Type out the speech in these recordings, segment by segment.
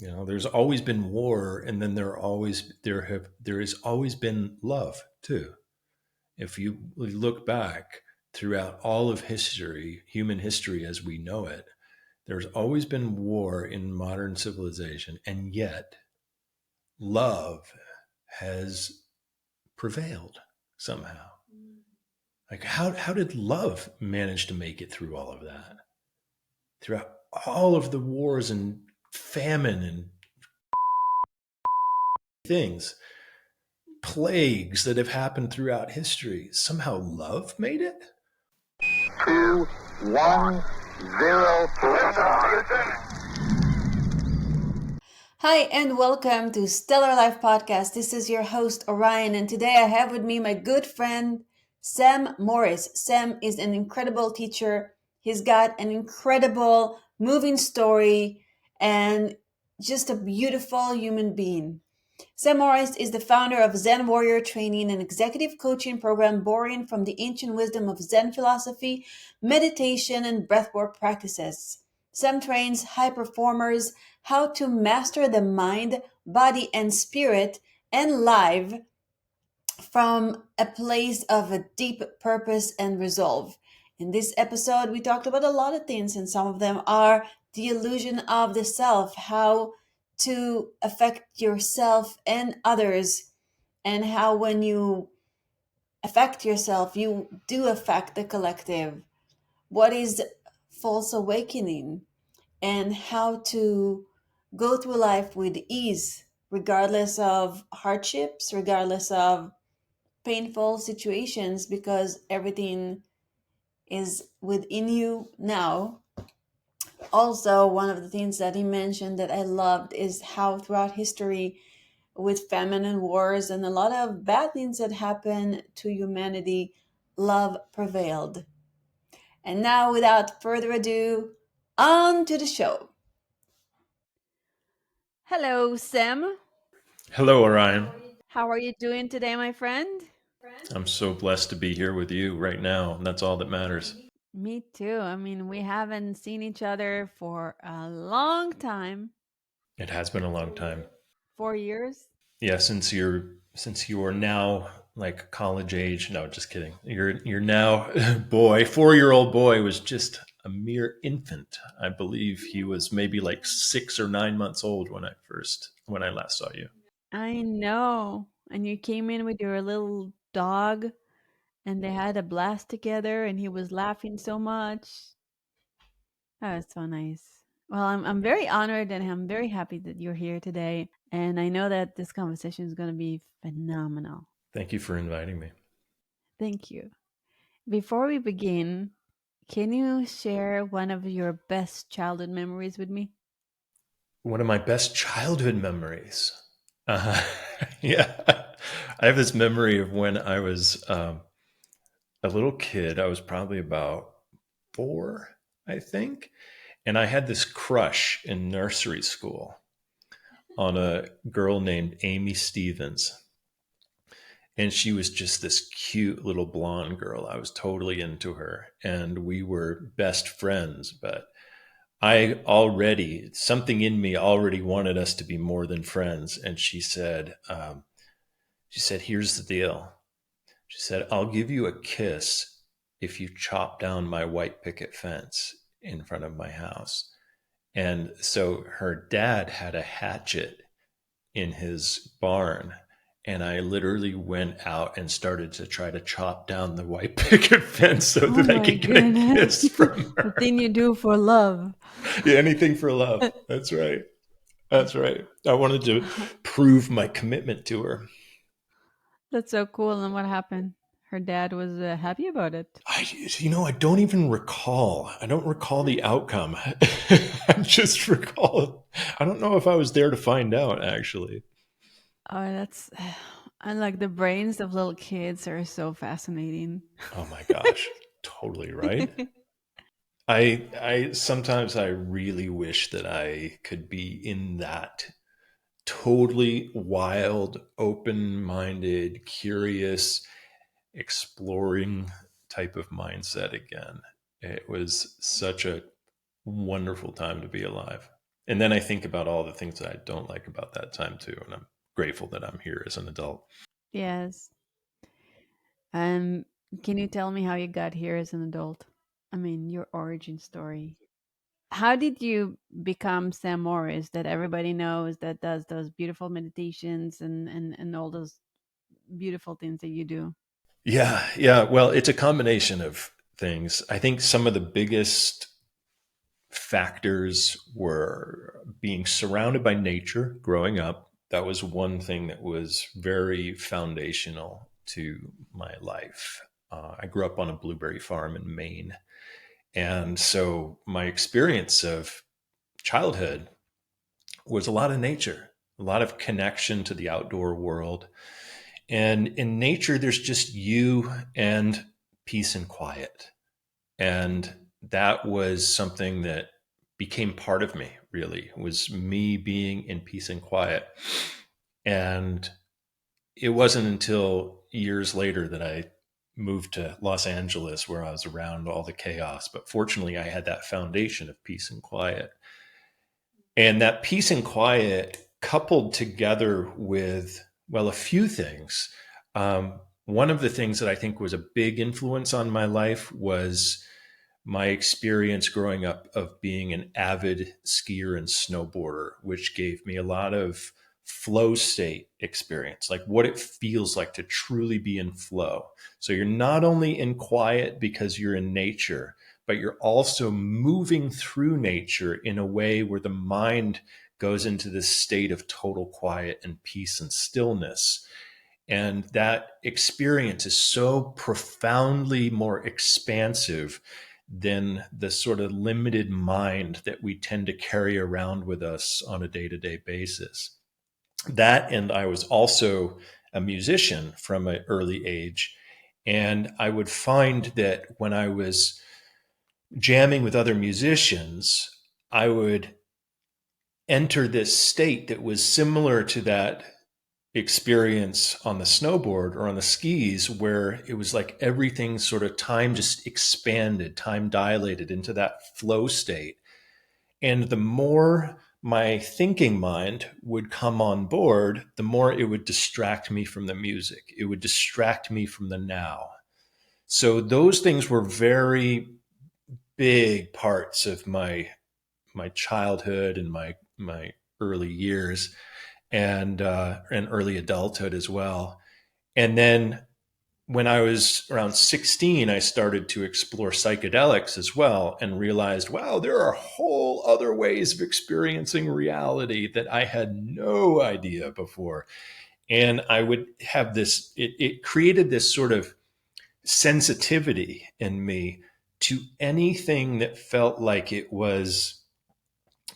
There's always been war, and then there has always been love too. If you look back throughout all of history, human history as we know it, there's always been war in modern civilization, and yet love has prevailed somehow. Like how did love manage to make it through all of that? Throughout all of the wars and famine and things, plagues that have happened throughout history, somehow love made it? 2, 1, 0. Hi, and welcome to Stellar Life Podcast. This is your host, Orion, and today I have with me my good friend, Sam Morris. Sam is an incredible teacher. He's got an incredible moving story and just a beautiful human being. Sam Morris is the founder of Zen Warrior Training, an executive coaching program borrowing from the ancient wisdom of Zen philosophy, meditation, and breathwork practices. Sam trains high performers how to master the mind, body, and spirit and live from a place of a deep purpose and resolve. In this episode, we talked about a lot of things, and some of them are the illusion of the self, how to affect yourself and others, and how when you affect yourself, you do affect the collective. What is false awakening, and how to go through life with ease, regardless of hardships, regardless of painful situations, because everything is within you now. Also, one of the things that he mentioned that I loved is how throughout history, with famine and wars and a lot of bad things that happened to humanity, love prevailed. And now, without further ado, on to the show. Hello, Sam. Hello, Orion. How are you doing today, my friend? I'm so blessed to be here with you right now, and that's all that matters. Me too. I mean, we haven't seen each other for a long time. It has been a long time. 4 years. Yeah, since you are now like college age. No, just kidding. You're now boy, 4-year-old boy was just a mere infant. I believe he was maybe like 6 or 9 months old when I last saw you. I know. And you came in with your little dog, and they had a blast together, and he was laughing so much. That was so nice. Well, I'm very honored and I'm very happy that you're here today. And I know that this conversation is going to be phenomenal. Thank you for inviting me. Thank you. Before we begin, can you share one of your best childhood memories with me? One of my best childhood memories. Uh, yeah, I have this memory of when I was a little kid. I was probably about 4, I think, and I had this crush in nursery school on a girl named Amy Stevens. And she was just this cute little blonde girl. I was totally into her, and we were best friends. But something in me already wanted us to be more than friends. And she said, here's the deal. She said, I'll give you a kiss if you chop down my white picket fence in front of my house. And so her dad had a hatchet in his barn. And I literally went out and started to try to chop down the white picket fence so Oh that I my could get a goodness. kiss from The her. thing you do for love. Yeah, anything for love. That's right. That's right. I wanted to prove my commitment to her. That's so cool. And what happened? Her dad was happy about it. I don't even recall. I don't recall the outcome. I just recall. I don't know if I was there to find out, actually. Oh, that's. And like the brains of little kids are so fascinating. Oh my gosh. Totally right. I sometimes I really wish that I could be in that totally wild, open-minded, curious, exploring type of mindset again. It was such a wonderful time to be alive. And then I think about all the things that I don't like about that time too. And I'm grateful that I'm here as an adult. Yes. Um, can you tell me how you got here as an adult? I mean, your origin story. How did you become Sam Morris that everybody knows that does those beautiful meditations and all those beautiful things that you do? Yeah. Yeah. Well, it's a combination of things. I think some of the biggest factors were being surrounded by nature growing up. That was one thing that was very foundational to my life. I grew up on a blueberry farm in Maine. And so my experience of childhood was a lot of nature, a lot of connection to the outdoor world. And in nature, there's just you and peace and quiet. And that was something that became part of me, really, was me being in peace and quiet. And it wasn't until years later that I moved to Los Angeles where I was around all the chaos. But fortunately, I had that foundation of peace and quiet. And that peace and quiet coupled together with, well, a few things. One of the things that I think was a big influence on my life was my experience growing up of being an avid skier and snowboarder, which gave me a lot of flow state experience, like what it feels like to truly be in flow. So you're not only in quiet because you're in nature, but you're also moving through nature in a way where the mind goes into this state of total quiet and peace and stillness. And that experience is so profoundly more expansive than the sort of limited mind that we tend to carry around with us on a day to day basis. That, and I was also a musician from an early age. And I would find that when I was jamming with other musicians, I would enter this state that was similar to that experience on the snowboard or on the skis, where it was like everything sort of time just expanded, time dilated into that flow state. And the more my thinking mind would come on board, the more it would distract me from the music. It would distract me from the now. So those things were very big parts of my childhood and my early years and early adulthood as well. And then when I was around 16, I started to explore psychedelics as well and realized, wow, there are whole other ways of experiencing reality that I had no idea before. And I would have this, it created this sort of sensitivity in me to anything that felt like it was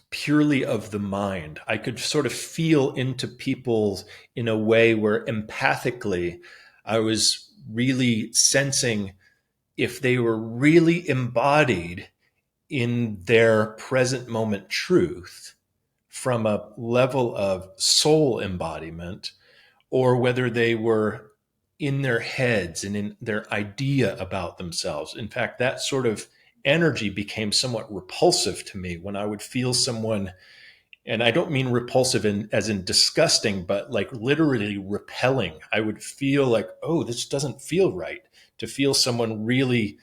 purely of the mind. I could sort of feel into people in a way where empathically I was really sensing if they were really embodied in their present moment truth from a level of soul embodiment, or whether they were in their heads and in their idea about themselves. In fact, that sort of energy became somewhat repulsive to me when I would feel someone, and I don't mean repulsive as in disgusting, but like literally repelling. I would feel like, oh, this doesn't feel right, to feel someone really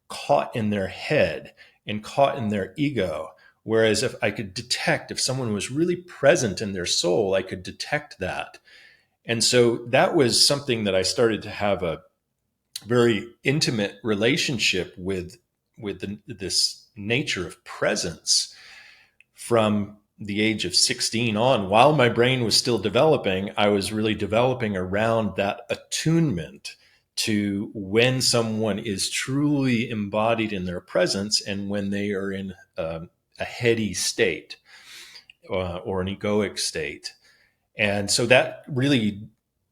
caught in their head and caught in their ego. Whereas if I could detect, if someone was really present in their soul, I could detect that. And so that was something that I started to have a very intimate relationship with this nature of presence from the age of 16 on. While my brain was still developing, I was really developing around that attunement to when someone is truly embodied in their presence and when they are in a heady state or an egoic state. And so that really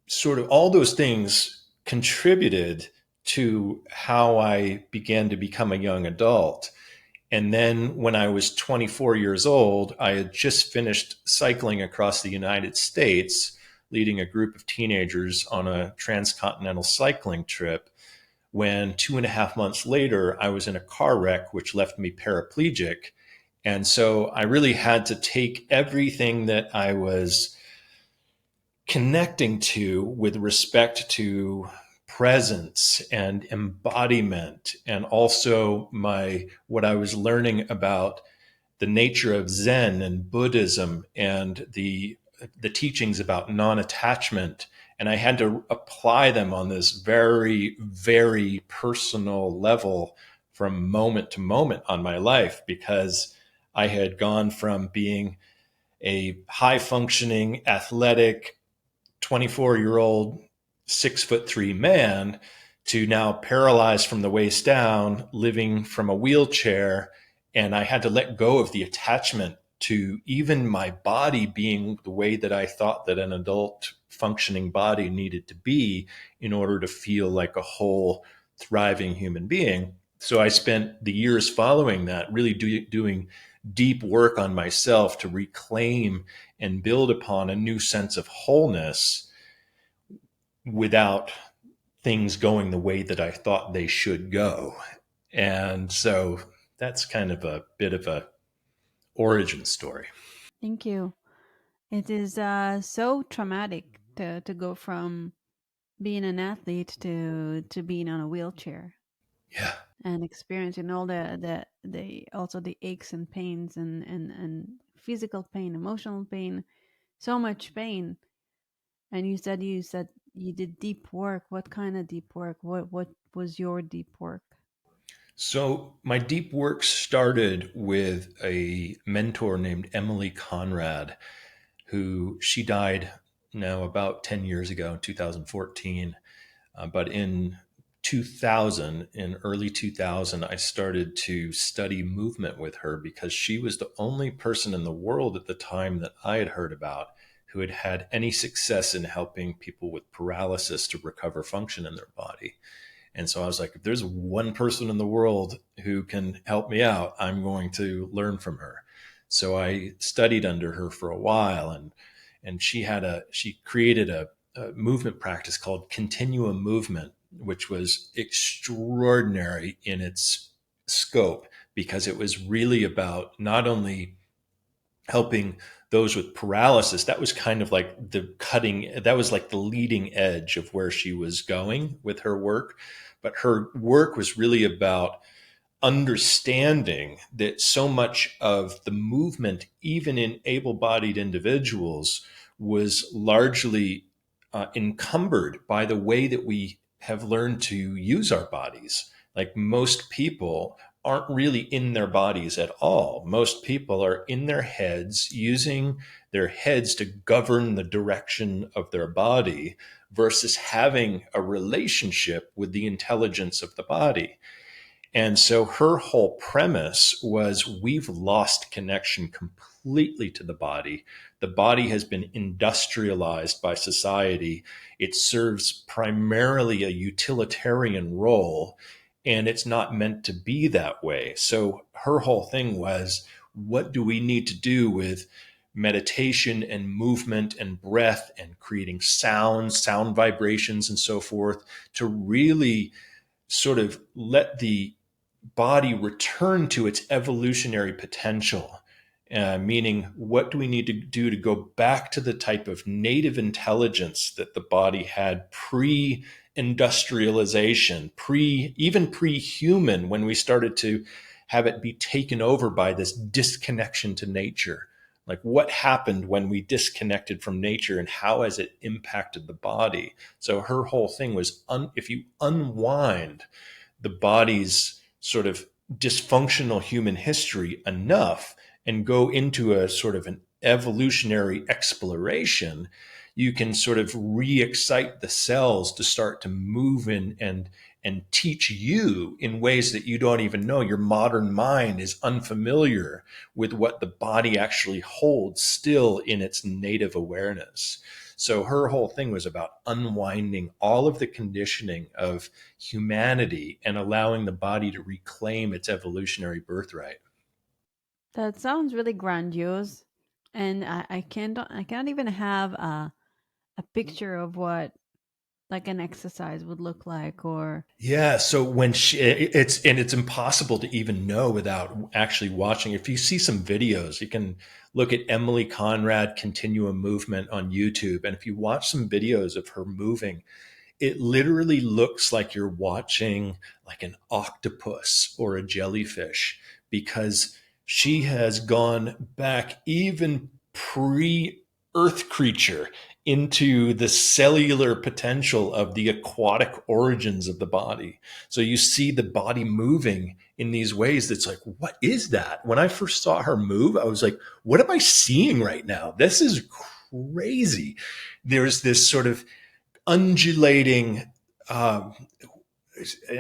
sort of all those things contributed to how I began to become a young adult. And then when I was 24 years old, I had just finished cycling across the United States, leading a group of teenagers on a transcontinental cycling trip. When 2.5 months later, I was in a car wreck, which left me paraplegic. And so I really had to take everything that I was connecting to with respect to presence and embodiment, and also my what I was learning about the nature of Zen and Buddhism and the teachings about non-attachment. And I had to apply them on this very, very personal level from moment to moment on my life, because I had gone from being a high functioning, athletic, 24-year-old 6'3" man to now paralyzed from the waist down, living from a wheelchair. And I had to let go of the attachment to even my body being the way that I thought that an adult functioning body needed to be in order to feel like a whole, thriving human being. So I spent the years following that really doing deep work on myself to reclaim and build upon a new sense of wholeness without things going the way that I thought they should go. And so that's kind of a bit of a origin story. Thank you. It is so traumatic to go from being an athlete to being on a wheelchair Yeah. and experiencing all the also the aches and pains and physical pain, emotional pain, so much pain. And you said you did deep work. What kind of deep work? What was your deep work? So my deep work started with a mentor named Emilie Conrad, who she died now about 10 years ago in 2014. But in 2000, in early 2000, I started to study movement with her because she was the only person in the world at the time that I had heard about who had had any success in helping people with paralysis to recover function in their body. And so I was like, if there's one person in the world who can help me out, I'm going to learn from her. So I studied under her for a while, and she created a movement practice called continuum movement, which was extraordinary in its scope, because it was really about not only helping those with paralysis. That was kind of like that was like the leading edge of where she was going with her work. But her work was really about understanding that so much of the movement, even in able bodied individuals, was largely encumbered by the way that we have learned to use our bodies. Like, most people aren't really in their bodies at all. Most people are in their heads, using their heads to govern the direction of their body versus having a relationship with the intelligence of the body. And so her whole premise was, we've lost connection completely to the body. The body has been industrialized by society. It serves primarily a utilitarian role, and it's not meant to be that way. So her whole thing was, what do we need to do with meditation and movement and breath and creating sound vibrations and so forth, to really sort of let the body return to its evolutionary potential. Meaning, what do we need to do to go back to the type of native intelligence that the body had pre-industrialization, even pre-human, when we started to have it be taken over by this disconnection to nature? Like, what happened when we disconnected from nature, and how has it impacted the body? So her whole thing was, if you unwind the body's sort of dysfunctional human history enough and go into a sort of an evolutionary exploration, you can sort of re-excite the cells to start to move in and teach you in ways that you don't even know. Your modern mind is unfamiliar with what the body actually holds still in its native awareness. So her whole thing was about unwinding all of the conditioning of humanity and allowing the body to reclaim its evolutionary birthright. That sounds really grandiose, and I can't even have a picture of what like an exercise would look like, or Yeah, so it's impossible to even know without actually watching. If you see some videos, you can look at Emilie Conrad continuum movement on YouTube, and if you watch some videos of her moving, it literally looks like you're watching like an octopus or a jellyfish, because she has gone back even pre earth creature into the cellular potential of the aquatic origins of the body. So you see the body moving in these ways that's like, what is that? When I first saw her move, I was like, what am I seeing right now? This is crazy. There's this sort of undulating, um,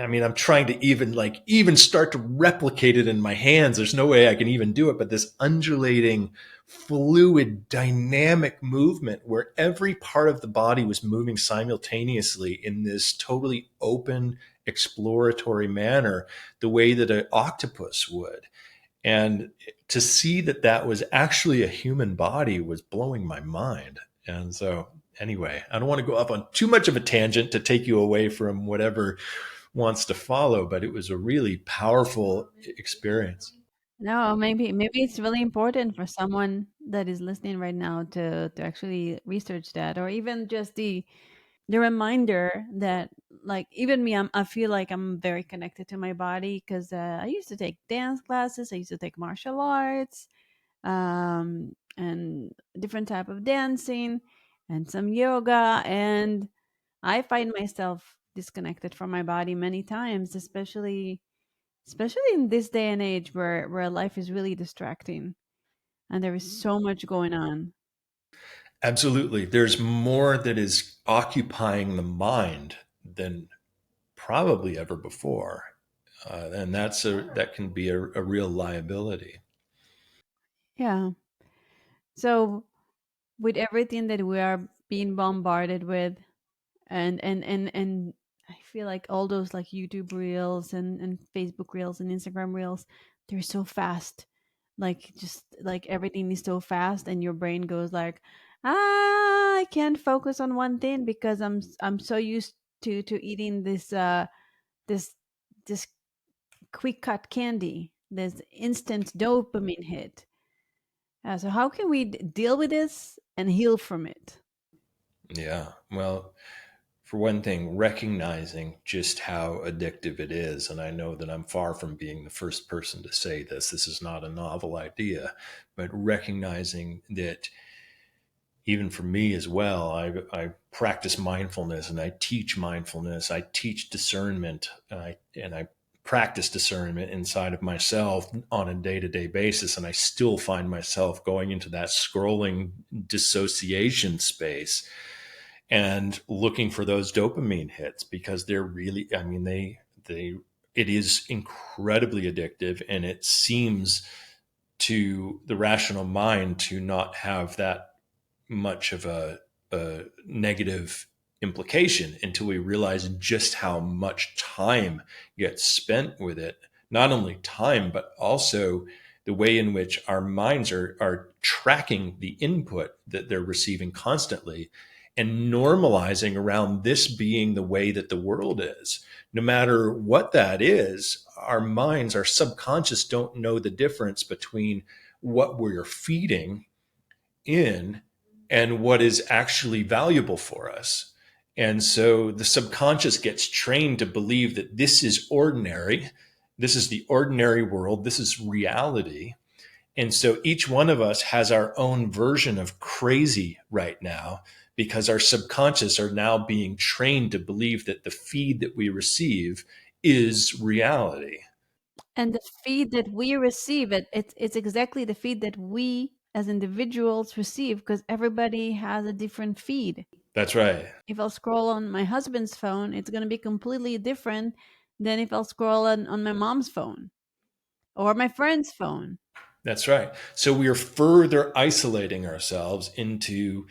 I mean, I'm trying to even start to replicate it in my hands. There's no way I can even do it, but this undulating, fluid, dynamic movement where every part of the body was moving simultaneously in this totally open, exploratory manner, the way that an octopus would. And to see that that was actually a human body was blowing my mind. And so, anyway, I don't want to go off on too much of a tangent to take you away from whatever wants to follow, but it was a really powerful experience. no, maybe it's really important for someone that is listening right now to actually research that, or even just the reminder that, like, even me, I feel like I'm very connected to my body because I used to take dance classes, I used to take martial arts, and different type of dancing and some yoga, and I find myself disconnected from my body many times, especially in this day and age where life is really distracting and there is so much going on. Absolutely. There's more that is occupying the mind than probably ever before. And that can be a real liability. Yeah. So with everything that we are being bombarded with, and I feel like all those like YouTube reels and Facebook reels and Instagram reels, they're so fast. Like just like everything is so fast and your brain goes like, ah, I can't focus on one thing because I'm so used to eating this this quick cut candy, this instant dopamine hit. So how can we deal with this and heal from it? Yeah. Well, for one thing, recognizing just how addictive it is. And I know that I'm far from being the first person to say this. This is not a novel idea, but recognizing that even for me as well, I practice mindfulness and I teach mindfulness. I teach discernment, and I practice discernment inside of myself on a day to day basis. And I still find myself going into that scrolling dissociation space and looking for those dopamine hits, because they're really, I mean, they, it is incredibly addictive, and it seems to the rational mind to not have that much of a negative implication until we realize just how much time gets spent with it. Not only time, but also the way in which our minds are tracking the input that they're receiving constantly and normalizing around this being the way that the world is. No matter what that is, our minds, our subconscious don't know the difference between what we're feeding in and what is actually valuable for us. And so the subconscious gets trained to believe that this is ordinary. This is the ordinary world. This is reality. And so each one of us has our own version of crazy right now, because our subconscious are now being trained to believe that the feed that we receive is reality. And the feed that we receive, it's exactly the feed that we as individuals receive because everybody has a different feed. That's right. If I'll scroll on my husband's phone, it's going to be completely different than if I'll scroll on my mom's phone or my friend's phone. That's right. So we are further isolating ourselves into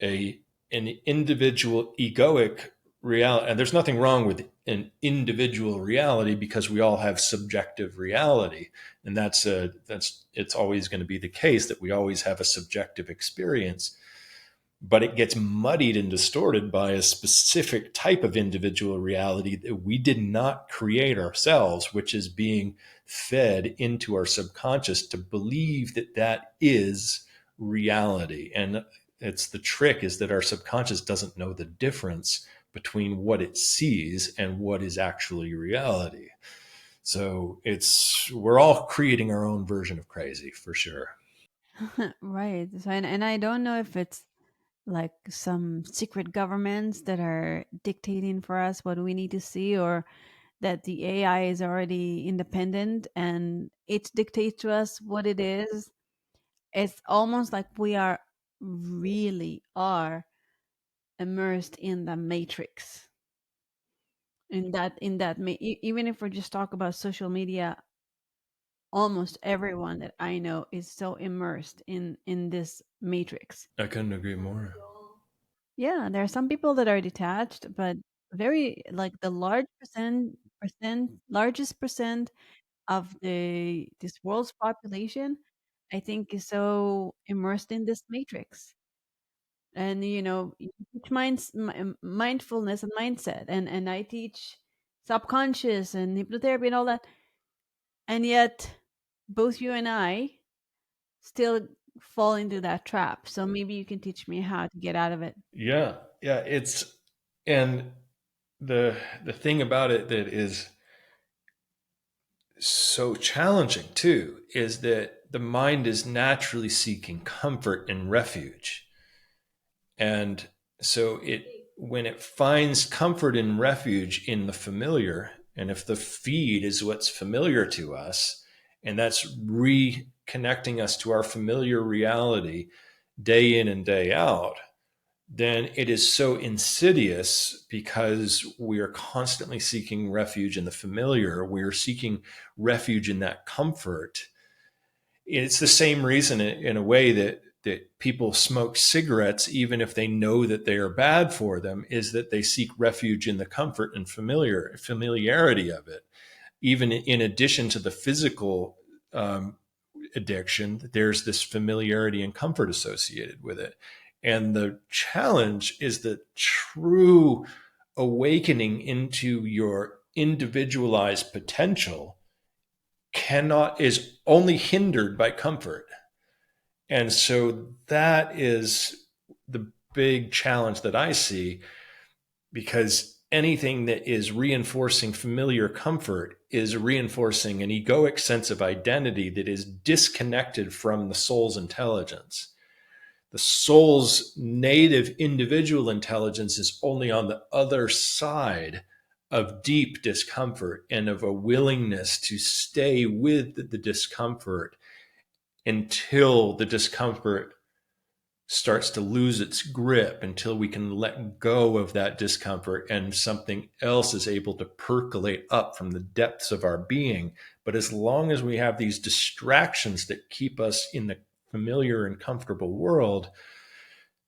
a an individual egoic reality. And there's nothing wrong with an individual reality, because we all have subjective reality. And that's it's always going to be the case that we always have a subjective experience. but it gets muddied and distorted by a specific type of individual reality that we did not create ourselves, which is being fed into our subconscious to believe that that is reality. And it's the trick is that our subconscious doesn't know the difference between what it sees and what is actually reality. So it's we're all creating our own version of crazy for sure. Right. So, and I don't know if it's like some secret governments that are dictating for us what we need to see, or that the AI is already independent and it dictates to us what it is. It's almost like we are really are immersed in the matrix. Even if we just talk about social media, almost everyone that I know is so immersed in this matrix. I couldn't agree more. Yeah, there are some people that are detached, but very like the largest percent of the this world's population, I think, is so immersed in this matrix. And you teach mindfulness and mindset, and I teach subconscious and hypnotherapy and all that, and yet both you and I still fall into that trap. So maybe you can teach me how to get out of it. Yeah, yeah, it's and the thing about it that is so challenging too is that the mind is naturally seeking comfort and refuge. And so it when it finds comfort and refuge in the familiar, and if the feed is what's familiar to us, and that's reconnecting us to our familiar reality day in and day out, then it is so insidious because we are constantly seeking refuge in the familiar. We are seeking refuge in that comfort. It's the same reason, in a way, that people smoke cigarettes, even if they know that they are bad for them, is that they seek refuge in the comfort and familiarity of it. Even in addition to the physical um, addiction, there's this familiarity and comfort associated with it. And the challenge is the true awakening into your individualized potential cannot is only hindered by comfort. And so that is the big challenge that I see, because anything that is reinforcing familiar comfort is reinforcing an egoic sense of identity that is disconnected from the soul's intelligence. The soul's native individual intelligence is only on the other side of deep discomfort and of a willingness to stay with the discomfort until the discomfort starts to lose its grip, until we can let go of that discomfort and something else is able to percolate up from the depths of our being. But as long as we have these distractions that keep us in the familiar and comfortable world,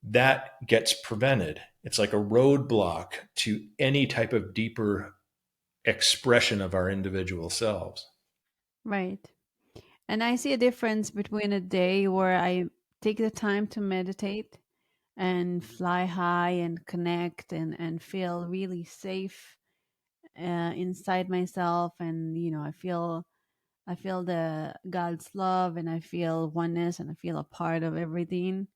that gets prevented. It's like a roadblock to any type of deeper expression of our individual selves. Right. And I see a difference between a day where I take the time to meditate and fly high and connect and feel really safe inside myself, and I feel the God's love, and I feel oneness, and I feel a part of everything.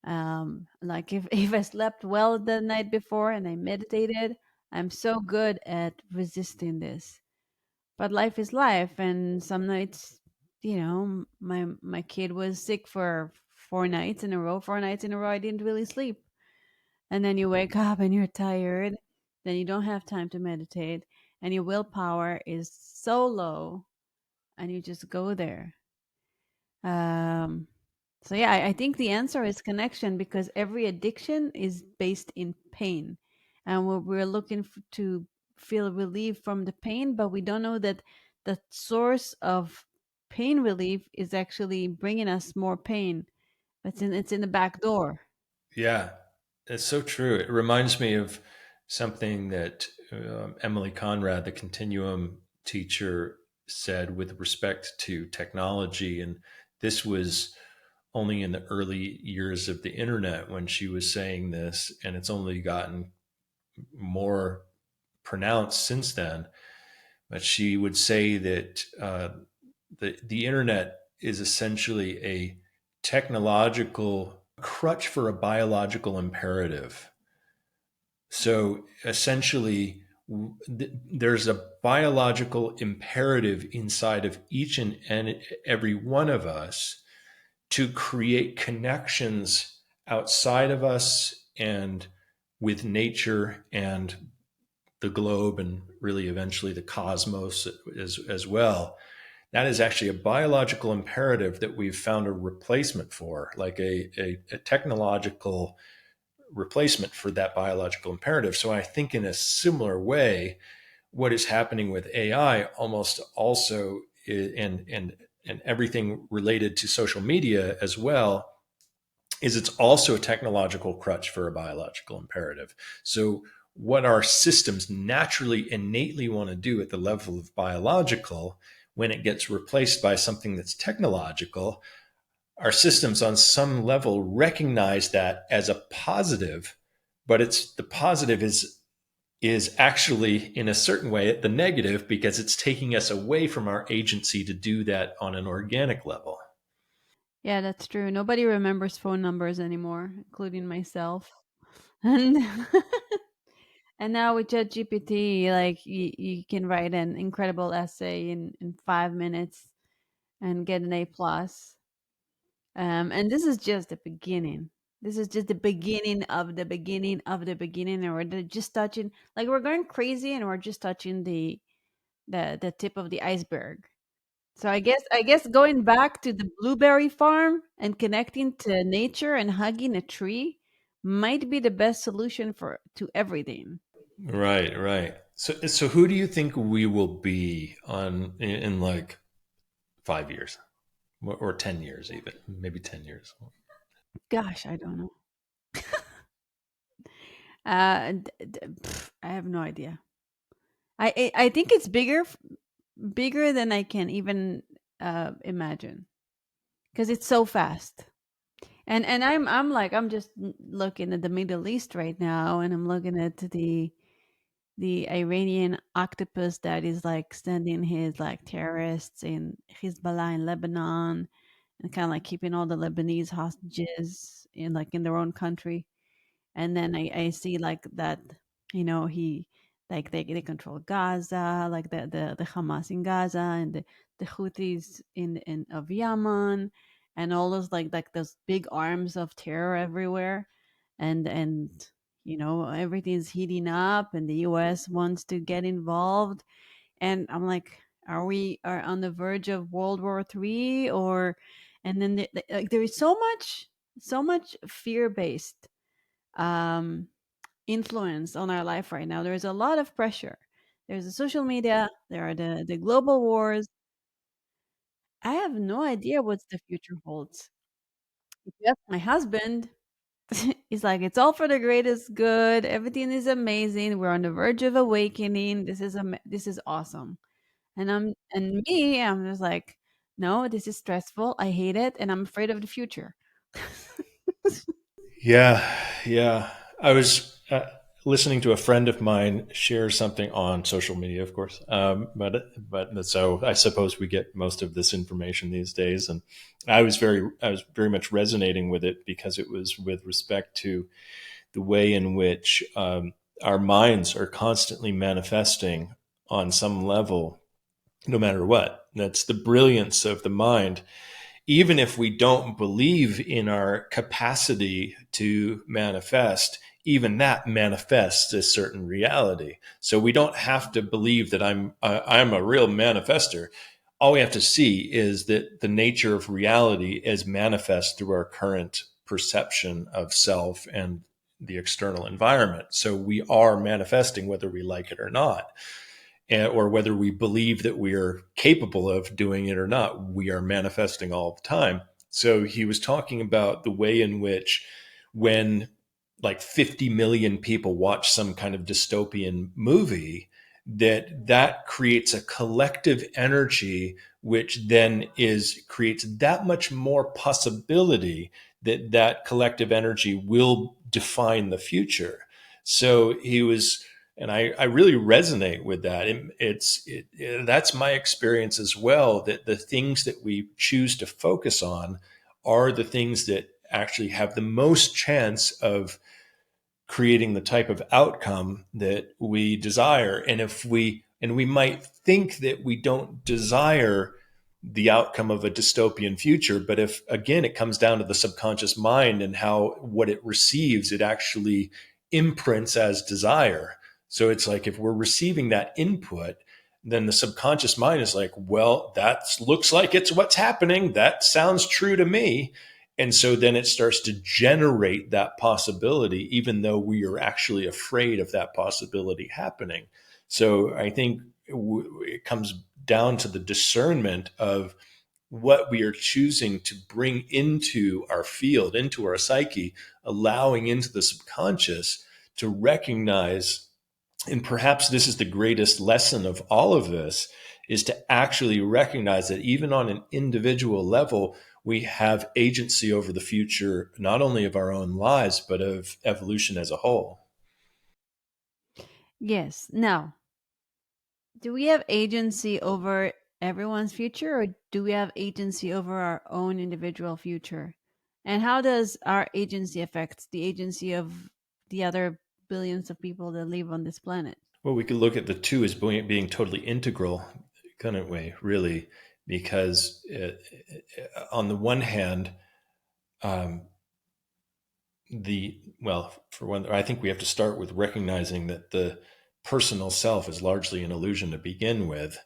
Like if I slept well the night before and I meditated, I'm so good at resisting this. But life is life, and some nights, my kid was sick for 4 nights in a row. 4 nights in a row, I didn't really sleep. And then you wake up and you're tired. Then you don't have time to meditate, and your willpower is so low, and you just go there. Um, so yeah, I think the answer is connection, because every addiction is based in pain, and we're looking to feel relief from the pain, but we don't know that the source of pain relief is actually bringing us more pain. It's in the back door. Yeah, it's so true. It reminds me of something that Emilie Conrad, the continuum teacher, said with respect to technology. And this was only in the early years of the internet when she was saying this, and it's only gotten more pronounced since then. But she would say that the internet is essentially a technological crutch for a biological imperative. So essentially, there's a biological imperative inside of each and every one of us to create connections outside of us and with nature and the globe, and really eventually the cosmos as well. That is actually a biological imperative that we've found a replacement for, like a technological replacement for that biological imperative. So I think in a similar way, what is happening with AI almost also and everything related to social media as well is it's also a technological crutch for a biological imperative. So what our systems naturally innately want to do at the level of biological, when it gets replaced by something that's technological, our systems on some level recognize that as a positive, but it's the positive is actually in a certain way the negative, because it's taking us away from our agency to do that on an organic level. Yeah, that's true. Nobody remembers phone numbers anymore, including myself. And and now with ChatGPT, like you can write an incredible essay in 5 minutes and get an A plus. And this is just the beginning. This is just the beginning of the beginning of the beginning, and just touching. Like we're going crazy, and we're just touching the tip of the iceberg. So I guess going back to the blueberry farm and connecting to nature and hugging a tree might be the best solution for to everything. Right, right. So who do you think we will be in like 5 years or 10 years, even maybe 10 years? Gosh, I don't know. I have no idea. I think it's bigger than I can even imagine because it's so fast. And I'm like I'm just looking at the Middle East right now, and I'm looking at the Iranian octopus that is like sending his like terrorists in Hezbollah in Lebanon, and kind of like keeping all the Lebanese hostages in their own country. And then I see like that, he like they control Gaza, like the Hamas in Gaza, and the Houthis in of Yemen, and all those like those big arms of terror everywhere. And everything's heating up, and the US wants to get involved. And I'm like, are on the verge of World War III? Or and then like there is so much fear based um, influence on our life right now. There's a lot of pressure. There's the social media. There are the global wars. I have no idea what the future holds. If you ask my husband, he's like, "It's all for the greatest good. Everything is amazing. We're on the verge of awakening. This is awesome." And me, I'm just like, "No, this is stressful. I hate it, and I'm afraid of the future." Yeah, yeah. I was listening to a friend of mine share something on social media, of course. But so I suppose we get most of this information these days, and I was very much resonating with it because it was with respect to the way in which our minds are constantly manifesting on some level, no matter what. That's the brilliance of the mind, even if we don't believe in our capacity to manifest, even that manifests a certain reality. So we don't have to believe that I'm a real manifester. All we have to see is that the nature of reality is manifest through our current perception of self and the external environment. So we are manifesting whether we like it or not, or whether we believe that we are capable of doing it or not. We are manifesting all the time. So he was talking about the way in which, when like 50 million people watch some kind of dystopian movie, that creates a collective energy, which then is creates that much more possibility that that collective energy will define the future. So he was, and I really resonate with that. That's my experience as well. That the things that we choose to focus on are the things that actually have the most chance of creating the type of outcome that we desire. And we might think that we don't desire the outcome of a dystopian future, but if again it comes down to the subconscious mind and how what it receives, it actually imprints as desire. So it's like if we're receiving that input, then the subconscious mind is like, well, that looks like it's what's happening. That sounds true to me. And so then it starts to generate that possibility, even though we are actually afraid of that possibility happening. So I think it comes down to the discernment of what we are choosing to bring into our field, into our psyche, allowing into the subconscious to recognize. And perhaps this is the greatest lesson of all of this, is to actually recognize that even on an individual level, we have agency over the future, not only of our own lives, but of evolution as a whole. Yes. Now, do we have agency over everyone's future, or do we have agency over our own individual future? And how does our agency affect the agency of the other billions of people that live on this planet? Well, we could look at the two as being totally integral, couldn't we, really? Because on the one hand, um, for one, I think we have to start with recognizing that the personal self is largely an illusion to begin with.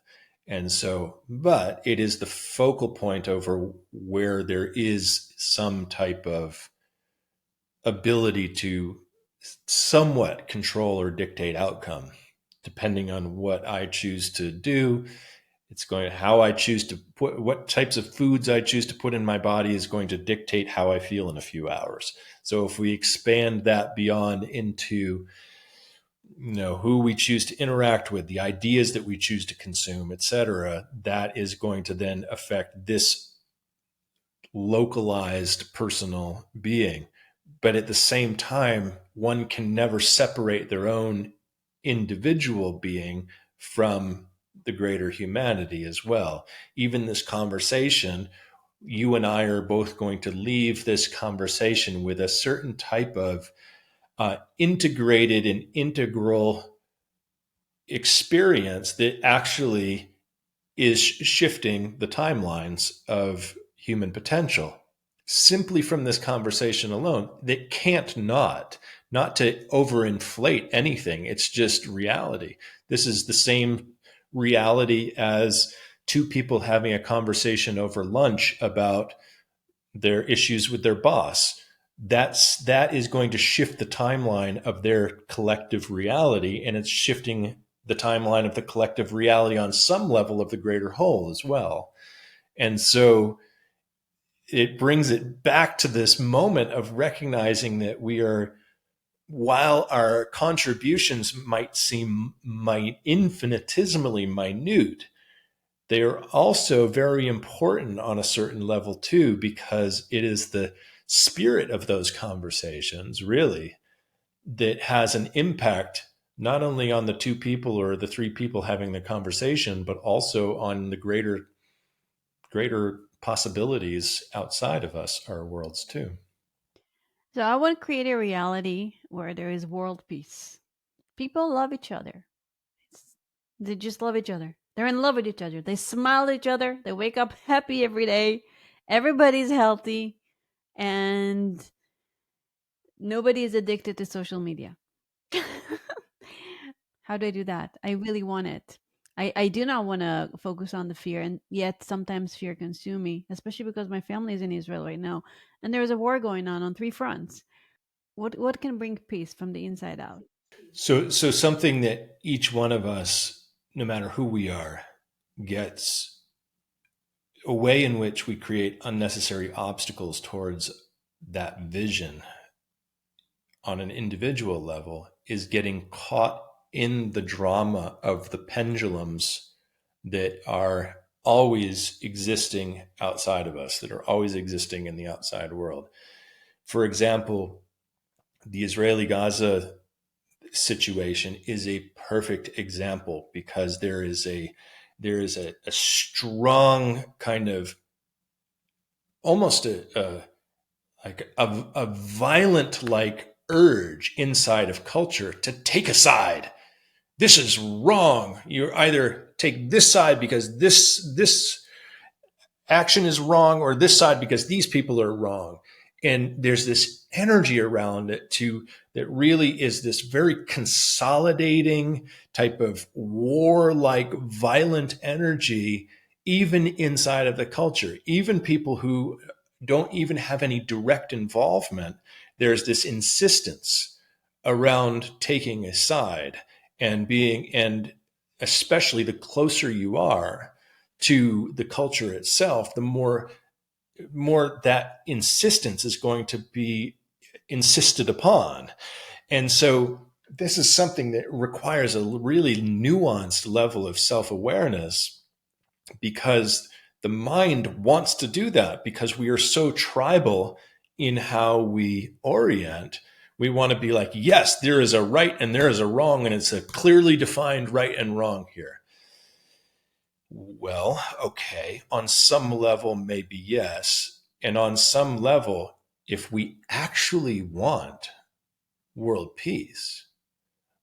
And so, but it is the focal point over where there is some type of ability to somewhat control or dictate outcome, depending on what I choose to do. It's going how I choose to put what types of foods I choose to put in my body is going to dictate how I feel in a few hours. So if we expand that beyond into who we choose to interact with, the ideas that we choose to consume, etc., that is going to then affect this localized personal being. But at the same time, one can never separate their own individual being from the greater humanity as well. Even this conversation, you and I are both going to leave this conversation with a certain type of integrated and integral experience that actually is shifting the timelines of human potential simply from this conversation alone. That can't not to overinflate anything. It's just reality. This is the same reality as two people having a conversation over lunch about their issues with their boss. That is going to shift the timeline of their collective reality, and it's shifting the timeline of the collective reality on some level of the greater whole as well. And so it brings it back to this moment of recognizing that we are, while our contributions might seem infinitesimally minute, they are also very important on a certain level too, because it is the spirit of those conversations really that has an impact not only on the two people or the three people having the conversation, but also on the greater possibilities outside of us, our worlds too. So I want to create a reality where there is world peace. People love each other. They just love each other. They're in love with each other. They smile at each other. They wake up happy every day. Everybody's healthy, and nobody is addicted to social media. How do I do that? I really want it. I do not want to focus on the fear, and yet sometimes fear consumes me, especially because my family is in Israel right now, and there is a war going on three fronts. What can bring peace from the inside out? So something that each one of us, no matter who we are, gets a way in which we create unnecessary obstacles towards that vision on an individual level is getting caught in the drama of the pendulums that are always existing outside of us, that are always existing in the outside world. For example, the Israeli-Gaza situation is a perfect example, because there is a strong kind of almost a violent like urge inside of culture to take a side. This is wrong. You either take this side because this action is wrong, or this side because these people are wrong. And there's this energy around it that really is this very consolidating type of warlike violent energy, even inside of the culture. Even people who don't even have any direct involvement, there's this insistence around taking a side, and especially the closer you are to the culture itself, the more that insistence is going to be insisted upon. And so this is something that requires a really nuanced level of self-awareness, because the mind wants to do that, because we are so tribal in how we orient. We want to be like, yes, there is a right and there is a wrong, and it's a clearly defined right and wrong here. Well, okay, on some level, maybe yes. And on some level, if we actually want world peace,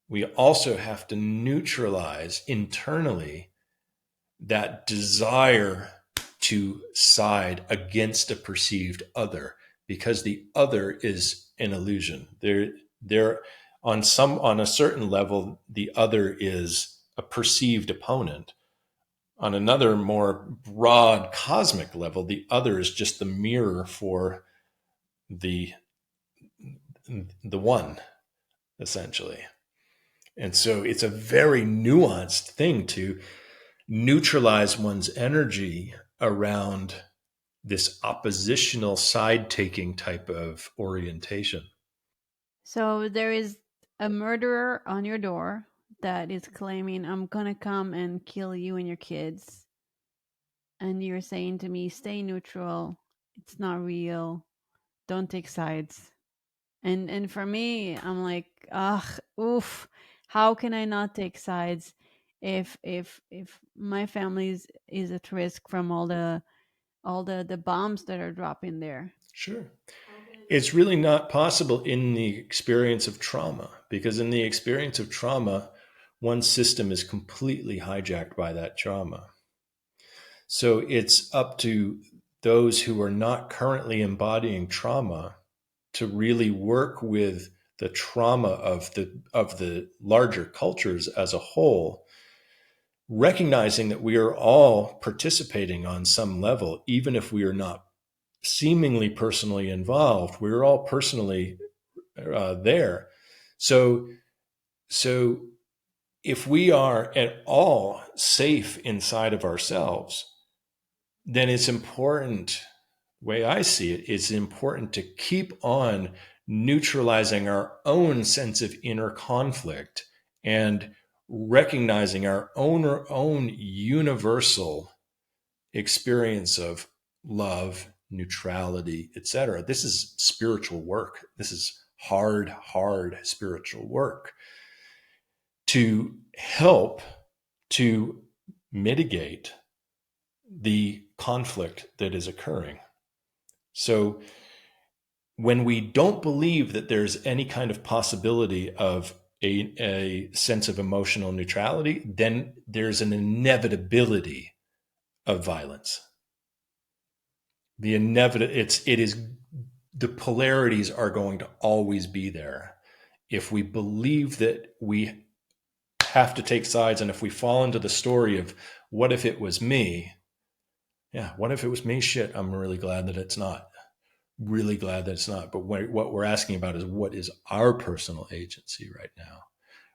we also have to neutralize internally that desire to side against a perceived other, because the other is an illusion. There on a certain level, the other is a perceived opponent. On another more broad cosmic level, the other is just the mirror for the one, essentially. And so it's a very nuanced thing to neutralize one's energy around this oppositional side-taking type of orientation. So there is a murderer on your door that is claiming, I'm gonna come and kill you and your kids. And you're saying to me, stay neutral. It's not real. Don't take sides. And for me, I'm like, ugh, oof. How can I not take sides if my family is at risk from all the bombs that are dropping there? Sure. It's really not possible in the experience of trauma, because in the experience of trauma, one system is completely hijacked by that trauma. So it's up to those who are not currently embodying trauma to really work with the trauma of the larger cultures as a whole, recognizing that we are all participating on some level, even if we are not seemingly personally involved. We're all personally there. So if we are at all safe inside of ourselves, then it's important, the way I see it, it's important to keep on neutralizing our own sense of inner conflict and recognizing our own universal experience of love, neutrality, etc. This is spiritual work. This is hard spiritual work to help to mitigate the conflict that is occurring. So when we don't believe that there's any kind of possibility of a sense of emotional neutrality, then there's an inevitability of violence. The polarities are going to always be there. If we believe that we have to take sides, and if we fall into the story of what if it was me, what if it was me? Shit, I'm really glad that it's not. Really glad that it's not. But what we're asking about is, what is our personal agency right now?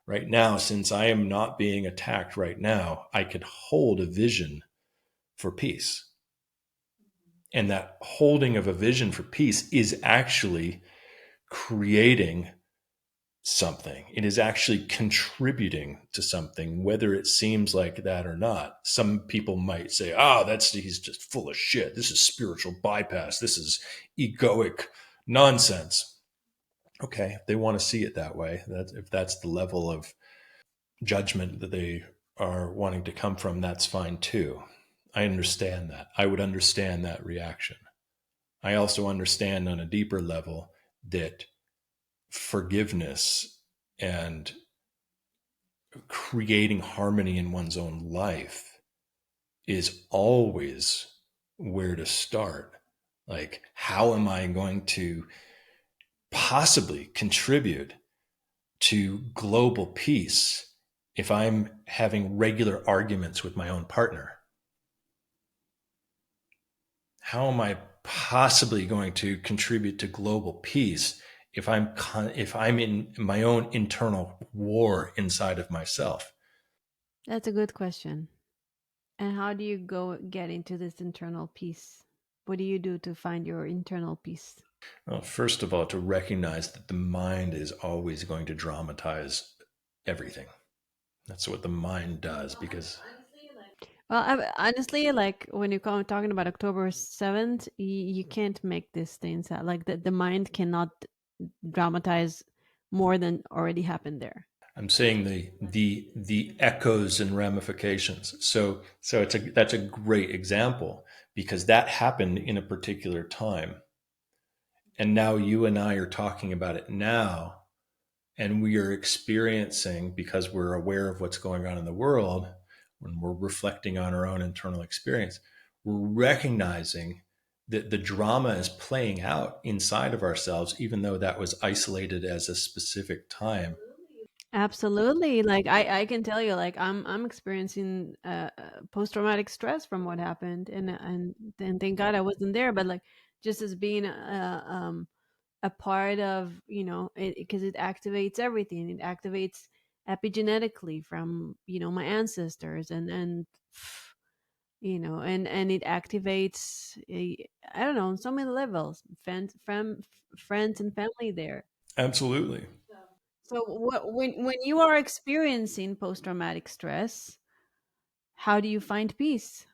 Right now, since I am not being attacked right now, I could hold a vision for peace. And that holding of a vision for peace is actually creating something. It is actually contributing to something, whether it seems like that or not. Some people might say, "Oh, he's just full of shit. This is spiritual bypass. This is egoic nonsense." Okay, if they want to see it that way, if that's the level of judgment that they are wanting to come from, that's fine too. I understand that. I would understand that reaction. I also understand on a deeper level that forgiveness and creating harmony in one's own life is always where to start. Like, how am I going to possibly contribute to global peace if I'm having regular arguments with my own partner? How am I possibly going to contribute to global peace if I'm in my own internal war inside of myself? That's a good question. And how do you go get into this internal peace? What do you do to find your internal peace? Well, first of all, to recognize that the mind is always going to dramatize everything. That's what the mind does because Well, honestly, like when you come talking about October 7th, you can't make these things out. Like the mind cannot dramatize more than already happened there. I'm saying the echoes and ramifications. So that's a great example because that happened in a particular time. And now you and I are talking about it now, and we are experiencing, because we're aware of what's going on in the world, when we're reflecting on our own internal experience, we're recognizing that the drama is playing out inside of ourselves, even though that was isolated as a specific time. Absolutely. Like I can tell you, like I'm experiencing post traumatic stress from what happened, and thank God I wasn't there. But like just as being a part of, it, because it activates everything. It activates epigenetically from, my ancestors, and and it activates, I don't know, on so many levels, friends and family there. Absolutely. So when you are experiencing post traumatic stress, how do you find peace?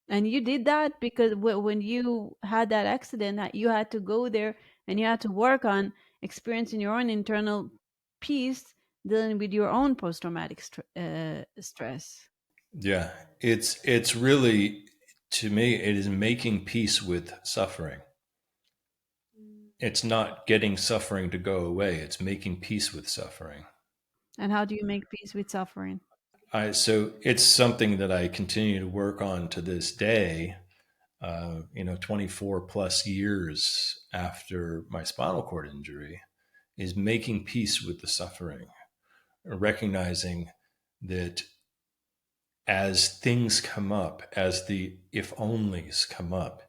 And you did that because when you had that accident, that you had to go there and you had to work on experiencing your own internal peace, dealing with your own post traumatic stress. Yeah, it's really, to me, it is making peace with suffering. It's not getting suffering to go away. It's making peace with suffering. And how do you make peace with suffering? So it's something that I continue to work on to this day. 24 plus years after my spinal cord injury, is making peace with the suffering, recognizing that as things come up, as the if onlys come up,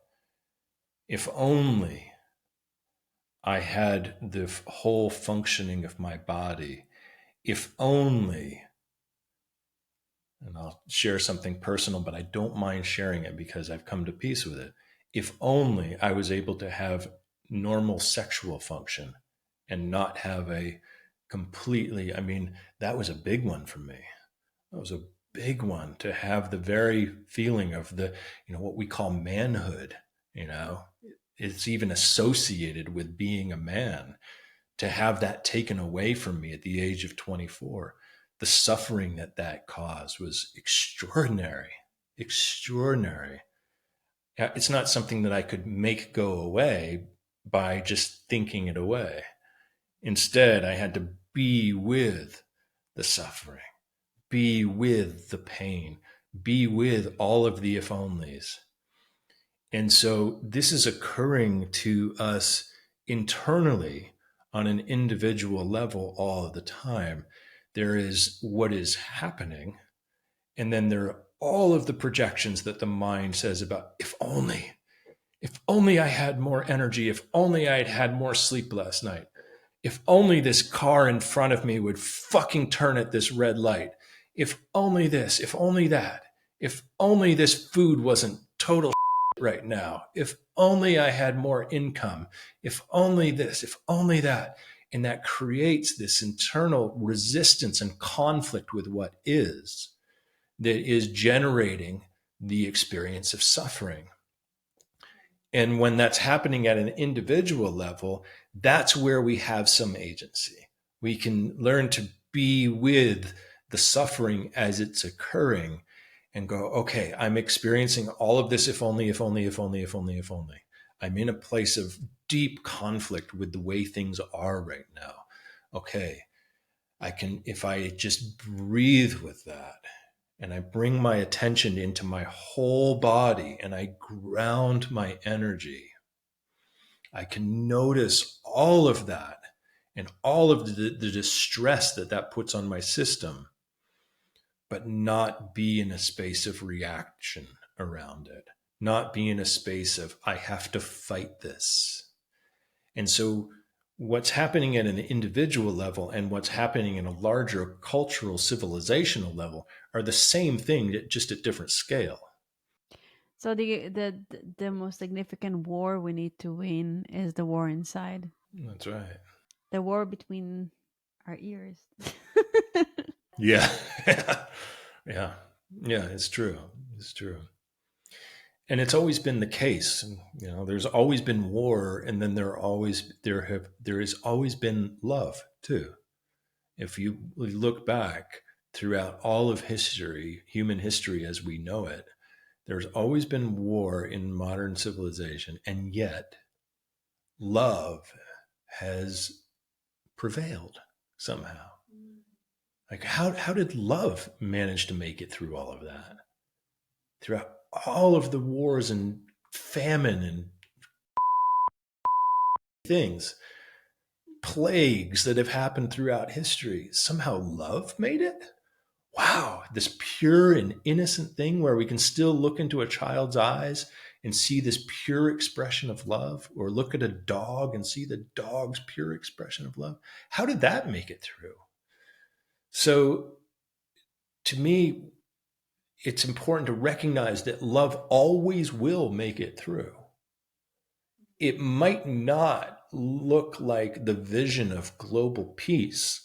if only I had the whole functioning of my body, if only, and I'll share something personal, but I don't mind sharing it because I've come to peace with it. If only I was able to have normal sexual function and not have a completely, I mean, that was a big one for me. That was a big one, to have the very feeling of what we call manhood, you know, it's even associated with being a man, to have that taken away from me at the age of 24. The suffering that caused was extraordinary, extraordinary. It's not something that I could make go away by just thinking it away. Instead, I had to be with the suffering, be with the pain, be with all of the if onlys. And so this is occurring to us internally on an individual level all of the time. There is what is happening, and then there are all of the projections that the mind says about if only I had more energy, if only I had had more sleep last night, if only this car in front of me would fucking turn at this red light, if only this, if only that, if only this food wasn't total right now, if only I had more income, if only this, if only that. And that creates this internal resistance and conflict with what is, that is generating the experience of suffering. And when that's happening at an individual level, that's where we have some agency. We can learn to be with the suffering as it's occurring and go, okay, I'm experiencing all of this if only, if only, if only, if only, if only. I'm in a place of deep conflict with the way things are right now. Okay, I can, if I just breathe with that and I bring my attention into my whole body and I ground my energy, I can notice all of that and all of the distress that that puts on my system, but not be in a space of reaction around it, not be in a space of, I have to fight this. And so, what's happening at an individual level and what's happening in a larger cultural civilizational level are the same thing, just at different scale. So the most significant war we need to win is the war inside, That's right. the war between our ears. Yeah. Yeah. Yeah. It's true. It's true. And it's always been the case. There's always been war, and then there has always been love too. If you look back throughout all of history, human history as we know it, there's always been war in modern civilization, and yet love has prevailed somehow. Like, how did love manage to make it through all of that? Throughout all of the wars and famine and things, plagues that have happened throughout history, somehow love made it? Wow, this pure and innocent thing where we can still look into a child's eyes and see this pure expression of love, or look at a dog and see the dog's pure expression of love. How did that make it through? So, to me, it's important to recognize that love always will make it through. It might not look like the vision of global peace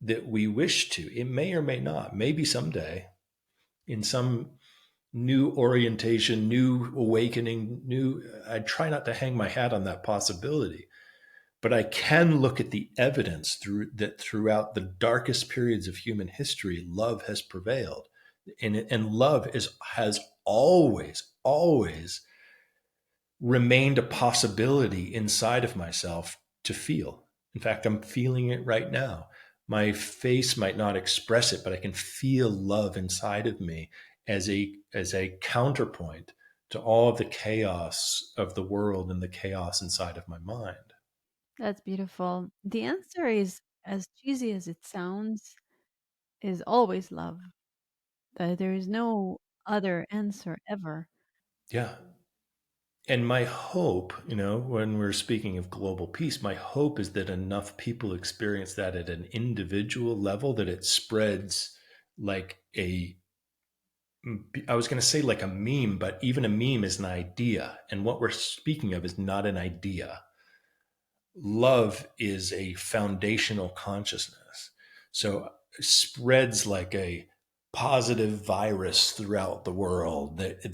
that we wish to. It may or may not. Maybe someday, in some new orientation, new awakening, I try not to hang my hat on that possibility. But I can look at the evidence throughout the darkest periods of human history, love has prevailed. And love has always remained a possibility inside of myself to feel. In fact, I'm feeling it right now. My face might not express it, but I can feel love inside of me as a counterpoint to all of the chaos of the world and the chaos inside of my mind. That's beautiful. The answer is, as cheesy as it sounds, is always love. There is no other answer ever. Yeah. And my hope, when we're speaking of global peace, my hope is that enough people experience that at an individual level that it spreads like I was going to say like a meme, but even a meme is an idea. And what we're speaking of is not an idea. Love is a foundational consciousness. So it spreads like a positive virus throughout the world that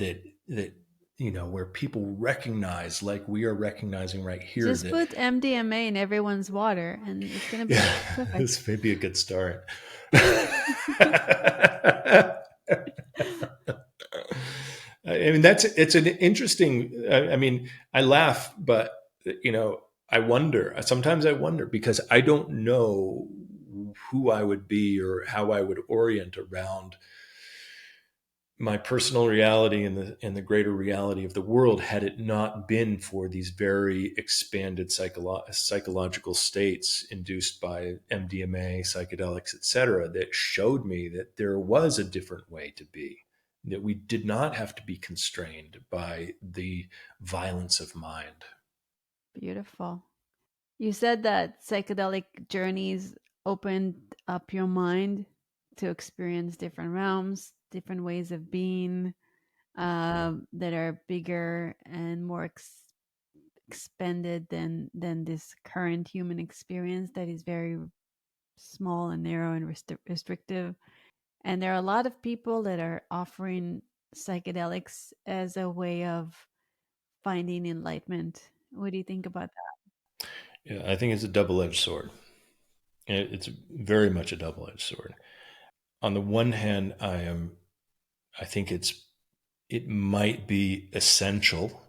where people recognize, like we are recognizing right here, Just that put MDMA in everyone's water and it's going to be yeah, perfect. this may be a good start. I mean, it's an interesting. I mean, I laugh, but I wonder. Sometimes I wonder because I don't know who I would be or how I would orient around my personal reality and the greater reality of the world had it not been for these very expanded psychological states induced by MDMA, psychedelics, etc., that showed me that there was a different way to be, that we did not have to be constrained by the violence of mind. Beautiful. You said that psychedelic journeys opened up your mind to experience different realms, different ways of being, that are bigger and more expanded than this current human experience that is very small and narrow and restrictive. And there are a lot of people that are offering psychedelics as a way of finding enlightenment. What do you think about Yeah, I think it's a double-edged sword. It's very much a double-edged sword. On the one hand, I think it might be essential.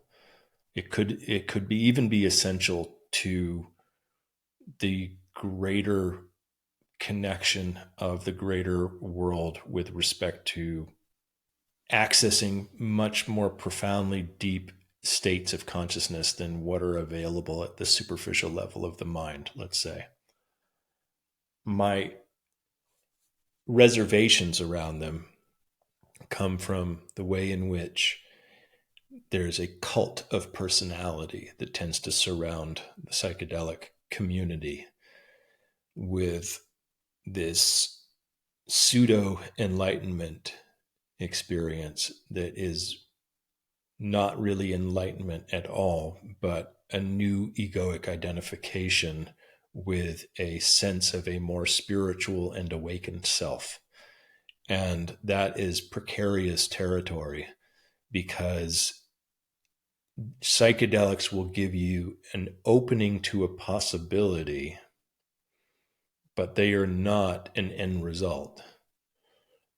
It could be even be essential to the greater connection of the greater world with respect to accessing much more profoundly deep states of consciousness than what are available at the superficial level of the mind, let's say. My reservations around them come from the way in which there's a cult of personality that tends to surround the psychedelic community with this pseudo enlightenment experience that is not really enlightenment at all, but a new egoic identification with a sense of a more spiritual and awakened self. And that is precarious territory because psychedelics will give you an opening to a possibility, but they are not an end result.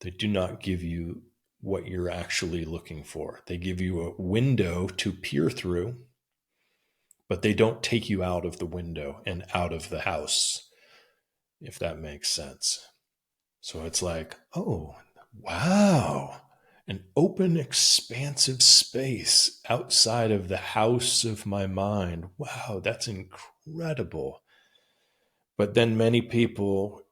They do not give you what you're actually looking for. They give you a window to peer through, but they don't take you out of the window and out of the house, if that makes sense. So it's like, oh, wow, an open, expansive space outside of the house of my mind. Wow, that's incredible. But then many people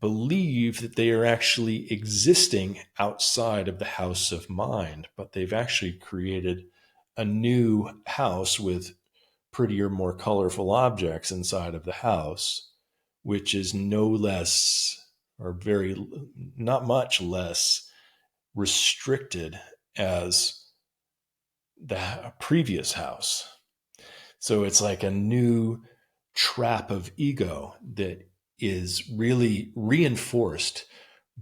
believe that they are actually existing outside of the house of mind, but they've actually created a new house with prettier, more colorful objects inside of the house, which is no less or very not much less restricted as the previous house. So it's like a new trap of ego that is really reinforced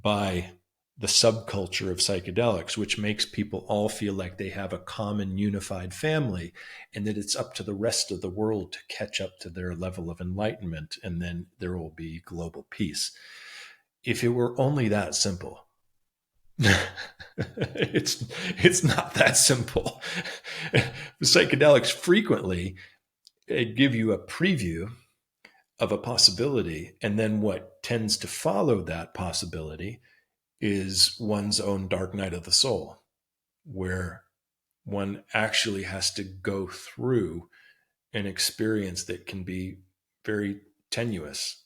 by the subculture of psychedelics, which makes people all feel like they have a common unified family and that it's up to the rest of the world to catch up to their level of enlightenment, and then there will be global peace. If it were only that simple, it's not that simple. Psychedelics frequently give you a preview of a possibility, and then what tends to follow that possibility is one's own dark night of the soul, where one actually has to go through an experience that can be very tenuous.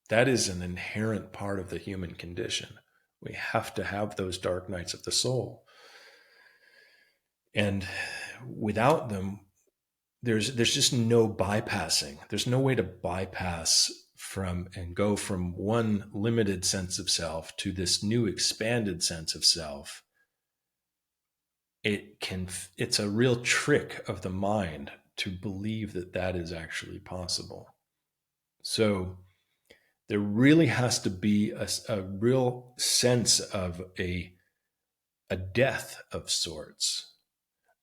That is an inherent part of the human condition. We have to have those dark nights of the soul. And without them, there's just no bypassing. There's no way to bypass from and go from one limited sense of self to this new expanded sense of self. It's a real trick of the mind to believe that that is actually possible. So there really has to be a real sense of a death of sorts,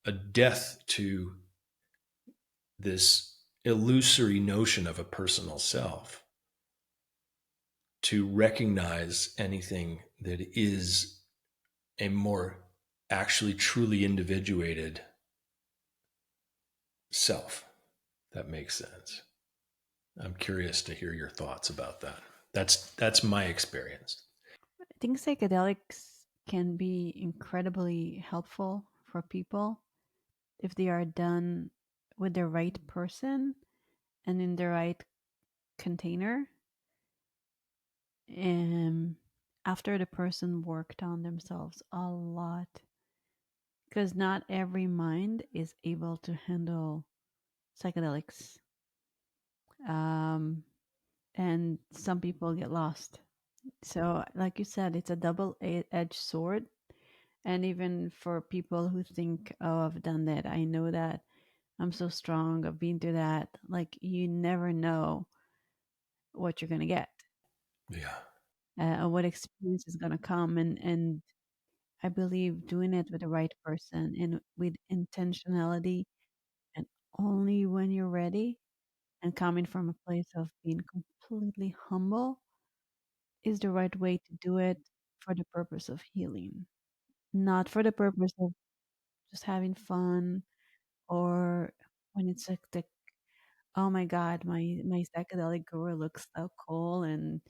a death to this illusory notion of a personal self, to recognize anything that is a more actually truly individuated self. That makes sense. I'm curious to hear your thoughts about that. That's my experience. that? I think psychedelics can be incredibly helpful for people if they are done with the right person and in the right container. And after the person worked on themselves a lot, because not every mind is able to handle psychedelics. Um, and some people get lost. So, like you said, it's a double-edged sword. And even for people who think, oh, I've done that, I know that, I'm so strong. I've been through that. Like, you never know what you're going to get, Yeah. or what experience is going to come. And I believe doing it with the right person and with intentionality, and only when you're ready, and coming from a place of being completely humble, is the right way to do it, for the purpose of healing, not for the purpose of just having fun, or when it's like the, oh my god, my psychedelic guru looks so cool, and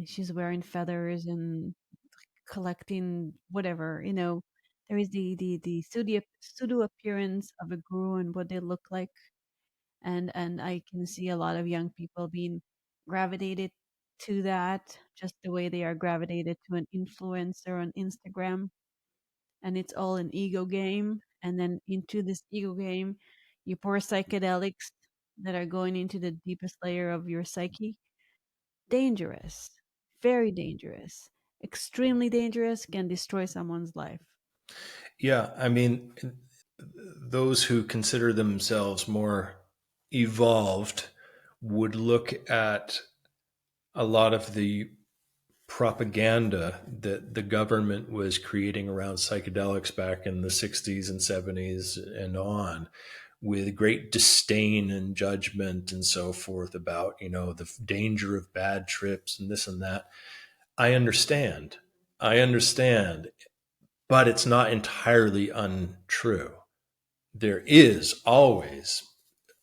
she's wearing feathers and collecting whatever, there is the pseudo appearance of a guru and what they look like. And I can see a lot of young people being gravitated to that, just the way they are gravitated to an influencer on Instagram. And it's all an ego game. And then into this ego game, you pour psychedelics that are going into the deepest layer of your psyche. Dangerous, very dangerous, extremely dangerous, can destroy someone's life. Yeah. I mean, those who consider themselves more evolved would look at a lot of the propaganda that the government was creating around psychedelics back in the 60s and 70s and on, with great disdain and judgment and so forth about, the danger of bad trips and this and that. I understand, but it's not entirely untrue. There is always,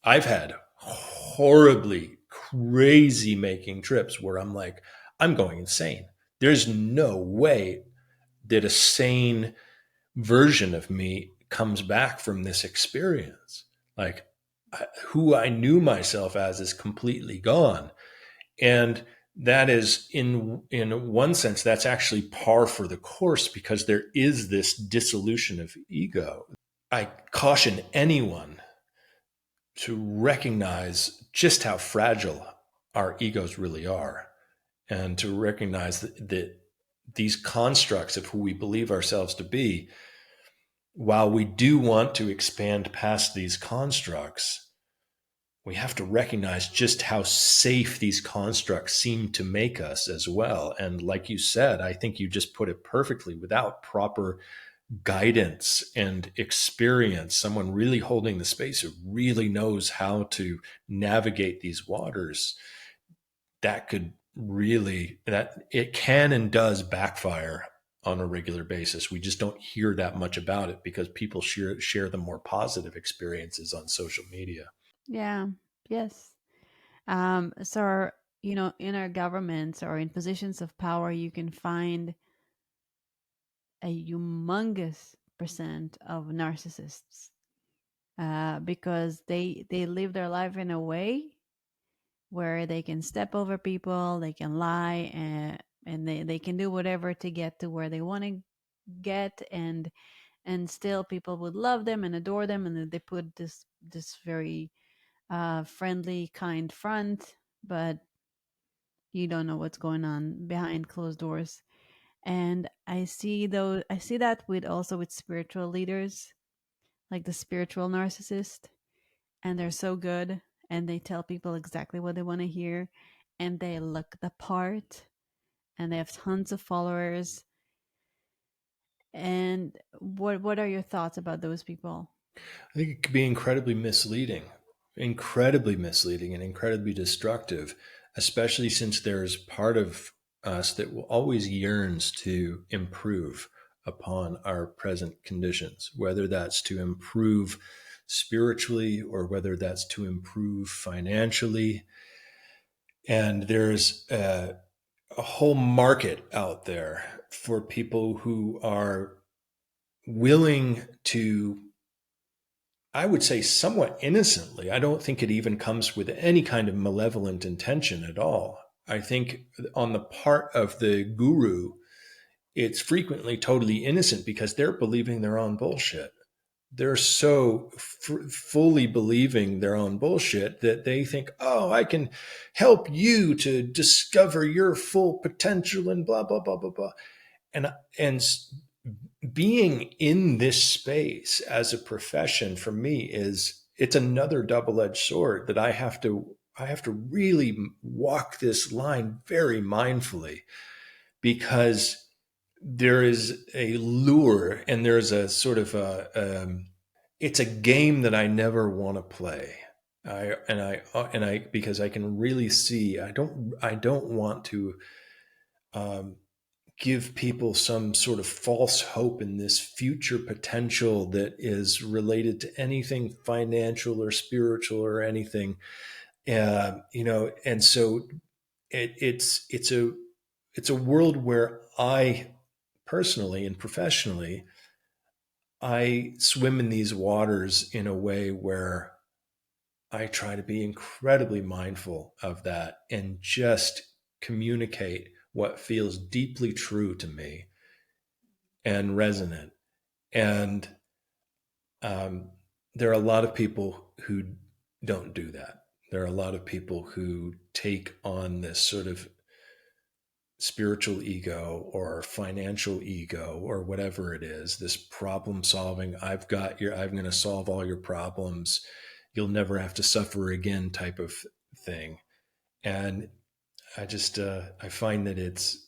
I've had horribly crazy making trips where I'm like, I'm going insane. There's no way that a sane version of me comes back from this experience. Like, who I knew myself as is completely gone. And that is, in one sense, that's actually par for the course, because there is this dissolution of ego. I caution anyone to recognize just how fragile our egos really are, and to recognize that these constructs of who we believe ourselves to be, while we do want to expand past these constructs, we have to recognize just how safe these constructs seem to make us as well. And like you said, I think you just put it perfectly: without proper guidance and experience, someone really holding the space who really knows how to navigate these waters, that could really, that it can and does backfire on a regular basis. We just don't hear that much about it because people share the more positive experiences on social media. Yeah. Yes. So, in our governments or in positions of power, you can find a humongous percent of narcissists, because they live their life in a way where they can step over people, they can lie, and they can do whatever to get to where they want to get. And still people would love them and adore them, and then they put this very friendly, kind front, but you don't know what's going on behind closed doors. And I see that with also with spiritual leaders, like the spiritual narcissist, and they're so good, and they tell people exactly what they want to hear, and they look the part, and they have tons of followers. And what are your thoughts about those people? I think it could be incredibly misleading and incredibly destructive, especially since there's part of us that will always yearns to improve upon our present conditions, whether that's to improve spiritually or whether that's to improve financially. And there's a whole market out there for people who are willing to, I would say, somewhat innocently. I don't think it even comes with any kind of malevolent intention at all. I think on the part of the guru, it's frequently totally innocent because they're believing their own bullshit. They're so fully believing their own bullshit that they think, oh, I can help you to discover your full potential and blah, blah, blah, blah, blah. And being in this space as a profession for me is it's another double-edged sword that I have to really walk this line very mindfully, because there is a lure and there's a sort of it's a game that I never want to play. I because I can really see I don't want to um, give people some sort of false hope in this future potential that is related to anything financial or spiritual or anything. And so it's a world where I personally and professionally, I swim in these waters in a way where I try to be incredibly mindful of that and just communicate what feels deeply true to me and resonant. And um, there are a lot of people who don't do that. There are a lot of people who take on this sort of spiritual ego or financial ego or whatever it is, this problem solving, I'm going to solve all your problems, you'll never have to suffer again type of thing. And I find that it's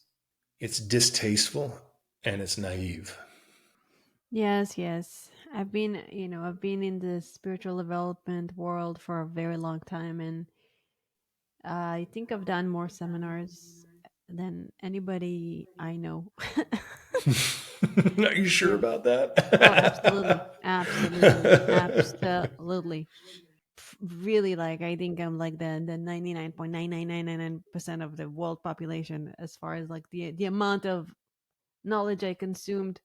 distasteful and it's naive. Yes, yes. I've been in the spiritual development world for a very long time, and I think I've done more seminars than anybody I know. Are you sure Yeah. about Oh, absolutely. that? Absolutely. Absolutely. Really, like, I think I'm like the 99.99999% of the world population as far as like the amount of knowledge I consumed,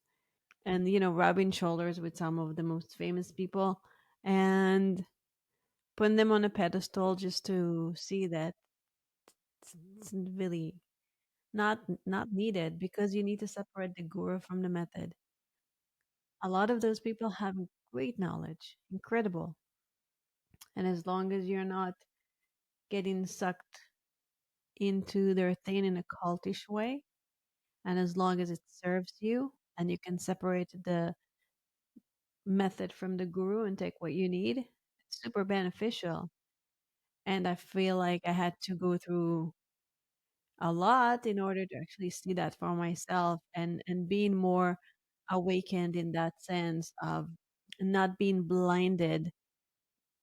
and rubbing shoulders with some of the most famous people, and putting them on a pedestal just to see that it's really not needed, because you need to separate the guru from the method. A lot of those people have great knowledge, incredible, and as long as you're not getting sucked into their thing in a cultish way, and as long as it serves you and you can separate the method from the guru and take what you need, it's super beneficial. And I feel like I had to go through a lot in order to actually see that for myself, and being more awakened in that sense of not being blinded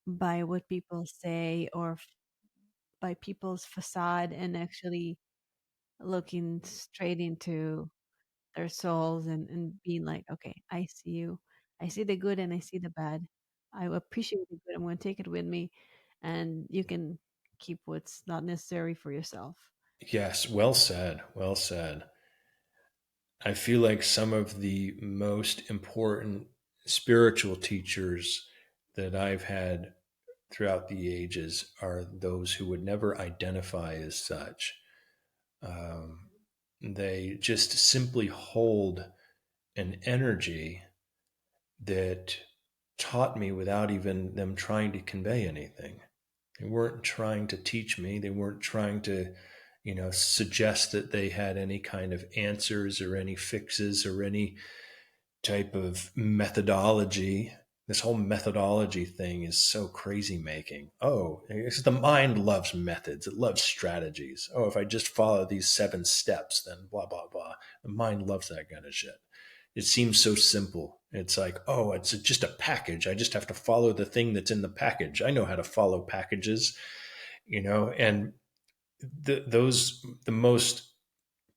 by what people say, or by people's facade, and actually looking straight into their souls, and being like, okay, I see you. I see the good and I see the bad. I appreciate the good. I'm going to take it with me. And you can keep what's not necessary for yourself. Yes, well said. Well said. I feel like some of the most important spiritual teachers that I've had throughout the ages are those who would never identify as such. Um, they just simply hold an energy that taught me without even them trying to convey anything. They weren't trying to teach me. They weren't trying to, suggest that they had any kind of answers or any fixes or any type of methodology. This whole methodology thing is so crazy making. Oh, it's the mind loves methods. It loves strategies. Oh, if I just follow these 7 steps, then blah, blah, blah. The mind loves that kind of shit. It seems so simple. It's like, oh, it's just a package. I just have to follow the thing that's in the package. I know how to follow packages, and the most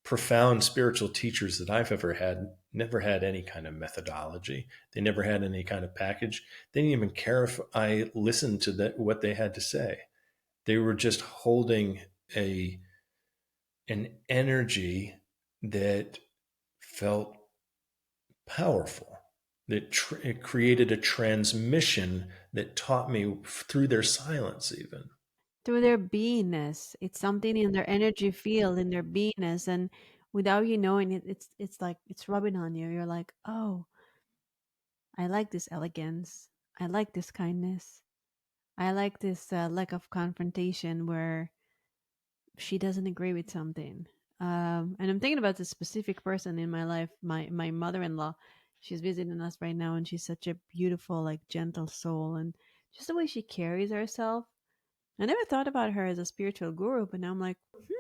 profound spiritual teachers that I've ever had never had any kind of methodology. They never had any kind of package. They didn't even care if I listened to what they had to say. They were just holding a an energy that felt powerful. It created a transmission that taught me through their silence, even. Through their beingness. It's something in their energy field, in their beingness. And without you knowing it, it's like it's rubbing on you. You're like, oh, I like this elegance. I like this kindness. I like this lack of confrontation where she doesn't agree with something. And I'm thinking about this specific person in my life, my mother-in-law. She's visiting us right now, and she's such a beautiful, like, gentle soul. And just the way she carries herself. I never thought about her as a spiritual guru, but now I'm like,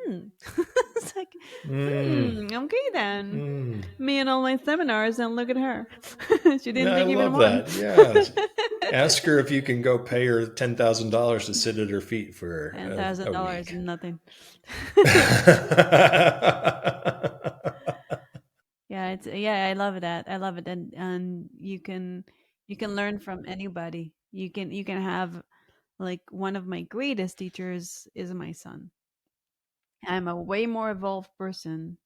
it's like, Mm, okay then. mm. Me and all my seminars, and look at her. She didn't I take even love one. that. Yeah. Ask her if you can go pay her $10,000 to sit at her feet for Ten a thousand dollars, week. nothing. Yeah, I love that. I love it, and you can learn from anybody. You can have, like, one of my greatest teachers is my son. I'm a way more evolved person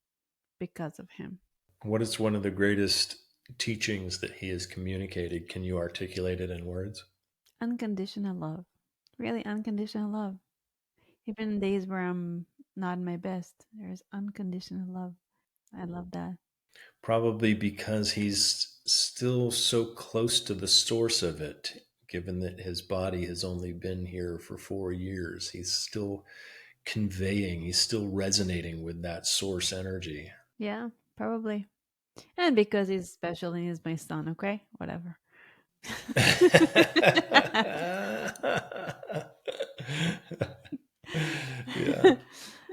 because of him. What is one of the greatest teachings that he has communicated? Can you articulate it in words? Unconditional love, really unconditional love. Even in days where I'm not my best, there's unconditional love. I love that. Probably because he's still so close to the source of it, given that his body has only been here for 4 years. He's still conveying, he's still resonating with that source energy. Yeah, probably. And because he's special and he's my son, okay? Whatever. Yeah.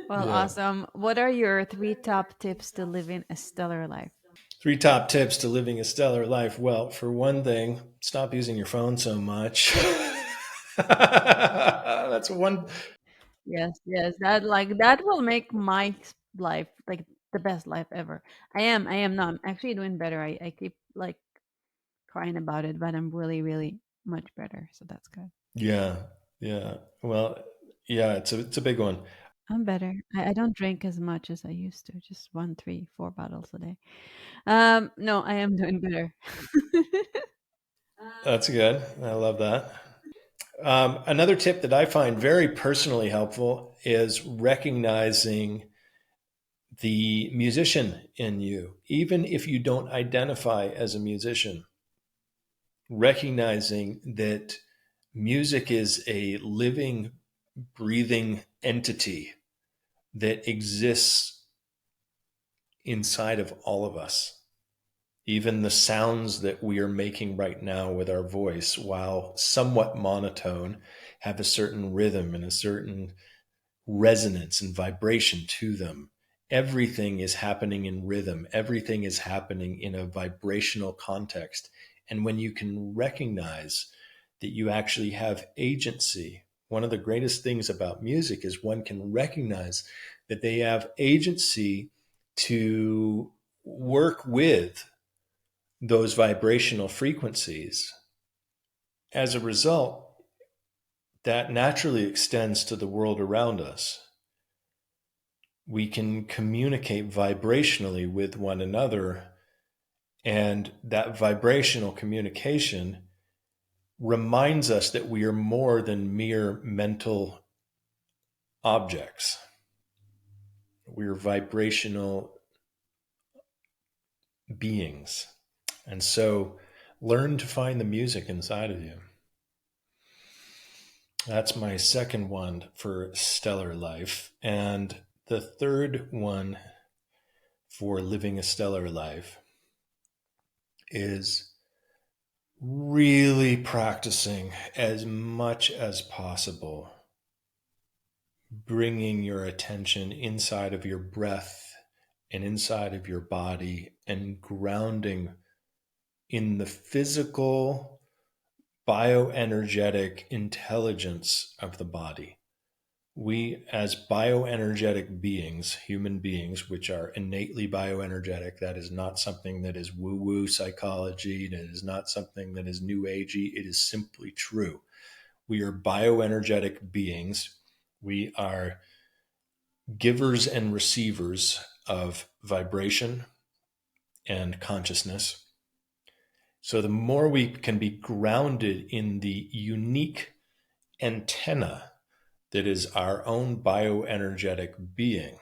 Well, Yeah. awesome. What are your three top tips to living a stellar life? Three top tips to living a stellar life. Well, for one thing, stop using your phone so much. That's one. Yes, yes. That will make my life like the best life ever. I am not. I'm actually doing better. I keep like crying about it, but I'm really, really much better. So that's good. Yeah. Yeah. Well, yeah, it's a big one. I'm better. I don't drink as much as I used to. Just one, three, 4 bottles a day. No, I am doing better. That's good. I love that. Another tip that I find very personally helpful is recognizing the musician in you, even if you don't identify as a musician, recognizing that music is a living, breathing entity that exists inside of all of us. Even the sounds that we are making right now with our voice, while somewhat monotone, have a certain rhythm and a certain resonance and vibration to them. Everything is happening in rhythm, everything is happening in a vibrational context. And when you can recognize that you actually have agency, one of the greatest things about music is one can recognize that they have agency to work with those vibrational frequencies. As a result, that naturally extends to the world around us. We can communicate vibrationally with one another, and that vibrational communication reminds us that we are more than mere mental objects. We're vibrational beings. And so learn to find the music inside of you. That's my second one for stellar life. And the third one for living a stellar life is really practicing as much as possible, bringing your attention inside of your breath and inside of your body and grounding in the physical, bioenergetic intelligence of the body. We, as bioenergetic beings, human beings, which are innately bioenergetic, that is not something that is woo woo psychology, that is not something that is new agey, it is simply true. We are bioenergetic beings. We are givers and receivers of vibration and consciousness. So the more we can be grounded in the unique antenna that is our own bioenergetic being,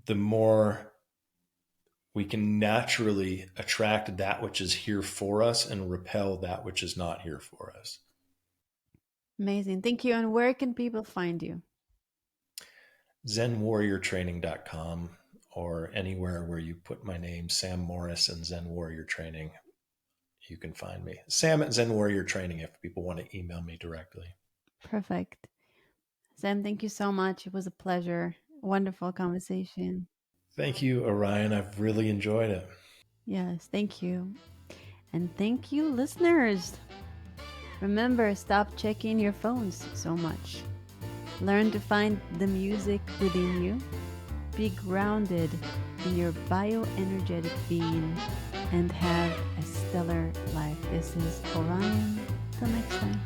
the more we can naturally attract that which is here for us and repel that which is not here for us. Amazing. Thank you. And where can people find you? ZenWarriorTraining.com or anywhere where you put my name, Sam Morris, and Zen Warrior Training, you can find me. Sam at Zen Warrior Training if people want to email me directly. Perfect. Sam, thank you so much. It was a pleasure. Wonderful conversation. Thank you, Orion. I've really enjoyed it. Yes, thank you. And thank you, listeners. Remember, stop checking your phones so much. Learn to find the music within you. Be grounded in your bioenergetic being and have a stellar life. This is Orion. Till next time.